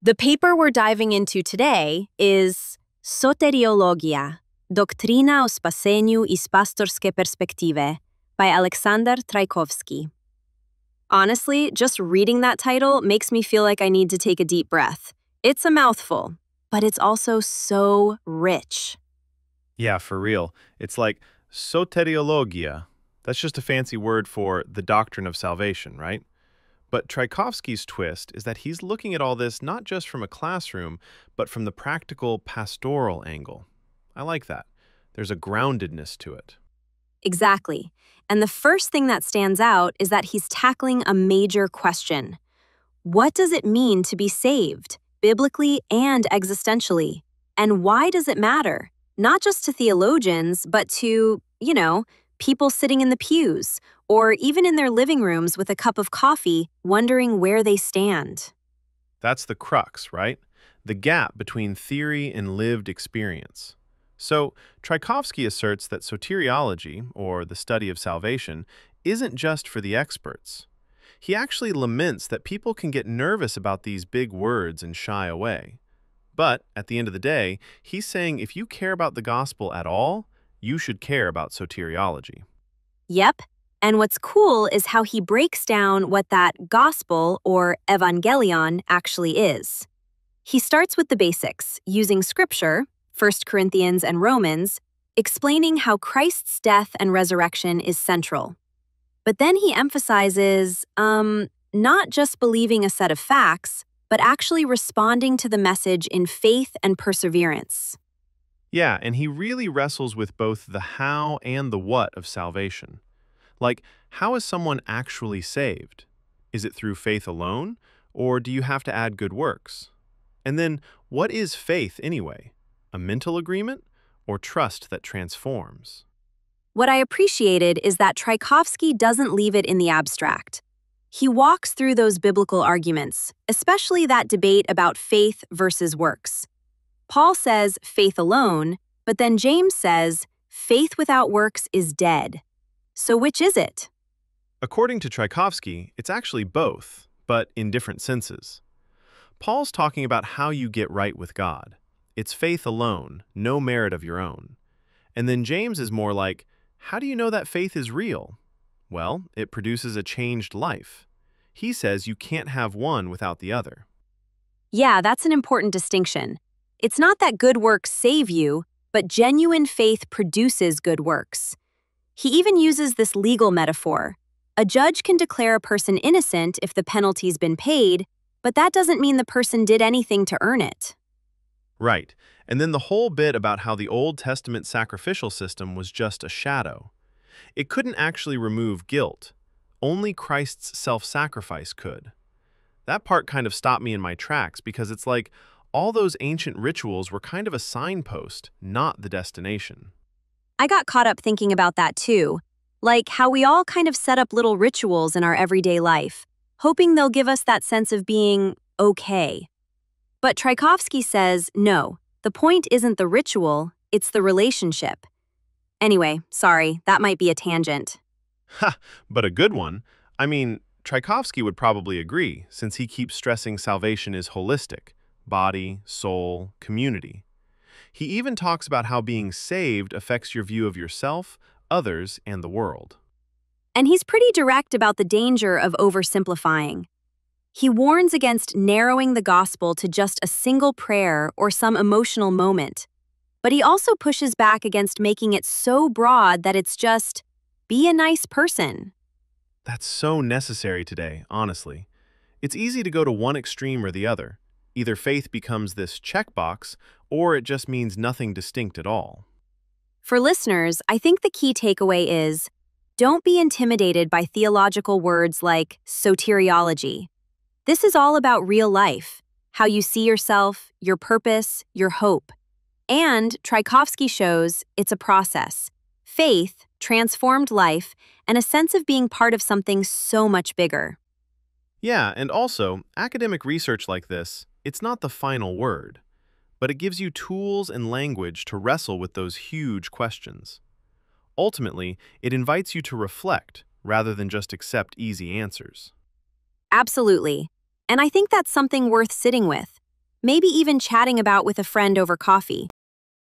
The paper we're diving into today is Soteriologija, Doktrina o spasenju iz pastorske perspektive by Aleksandar Trajkovski. Honestly, just reading that title makes me feel like I need to take a deep breath. It's a mouthful, but it's also so rich. Yeah, for real. It's like soteriologija. That's just a fancy word for the doctrine of salvation, right? But Trajkovski's twist is that he's looking at all this not just from a classroom, but from the practical pastoral angle. I like that. There's a groundedness to it. Exactly. And the first thing that stands out is that he's tackling a major question. What does it mean to be saved, biblically and existentially? And why does it matter? Not just to theologians, but to, people sitting in the pews, or even in their living rooms with a cup of coffee, wondering where they stand. That's the crux, right? The gap between theory and lived experience. So, Trajkovski asserts that soteriology, or the study of salvation, isn't just for the experts. He actually laments that people can get nervous about these big words and shy away. But, at the end of the day, he's saying if you care about the gospel at all, you should care about soteriology. Yep. And what's cool is how he breaks down what that gospel, or evangelion, actually is. He starts with the basics, using scripture, 1 Corinthians and Romans, explaining how Christ's death and resurrection is central. But then he emphasizes, not just believing a set of facts, but actually responding to the message in faith and perseverance. Yeah, and he really wrestles with both the how and the what of salvation. Like, how is someone actually saved? Is it through faith alone, or do you have to add good works? And then, what is faith anyway? A mental agreement, or trust that transforms? What I appreciated is that Trajkovski doesn't leave it in the abstract. He walks through those biblical arguments, especially that debate about faith versus works. Paul says faith alone, but then James says faith without works is dead. So which is it? According to Trajkovski, it's actually both, but in different senses. Paul's talking about how you get right with God. It's faith alone, no merit of your own. And then James is more like, how do you know that faith is real? Well, it produces a changed life. He says you can't have one without the other. Yeah, that's an important distinction. It's not that good works save you, but genuine faith produces good works. He even uses this legal metaphor. A judge can declare a person innocent if the penalty's been paid, but that doesn't mean the person did anything to earn it. Right. And then the whole bit about how the Old Testament sacrificial system was just a shadow. It couldn't actually remove guilt. Only Christ's self-sacrifice could. That part kind of stopped me in my tracks because it's like all those ancient rituals were kind of a signpost, not the destination. I got caught up thinking about that too, like how we all kind of set up little rituals in our everyday life, hoping they'll give us that sense of being okay. But Trajkovski says, no, the point isn't the ritual, it's the relationship. Anyway, sorry, that might be a tangent. Ha, but a good one. I mean, Trajkovski would probably agree, since he keeps stressing salvation is holistic, body, soul, community. He even talks about how being saved affects your view of yourself, others, and the world. And he's pretty direct about the danger of oversimplifying. He warns against narrowing the gospel to just a single prayer or some emotional moment. But he also pushes back against making it so broad that it's just, be a nice person. That's so necessary today, honestly. It's easy to go to one extreme or the other. Either faith becomes this checkbox, or it just means nothing distinct at all. For listeners, I think the key takeaway is, don't be intimidated by theological words like soteriology. This is all about real life, how you see yourself, your purpose, your hope. And Trajkovski shows it's a process. Faith, transformed life, and a sense of being part of something so much bigger. Yeah, and also, academic research like this, it's not the final word, but it gives you tools and language to wrestle with those huge questions. Ultimately, it invites you to reflect rather than just accept easy answers. Absolutely. And I think that's something worth sitting with. maybe even chatting about with a friend over coffee.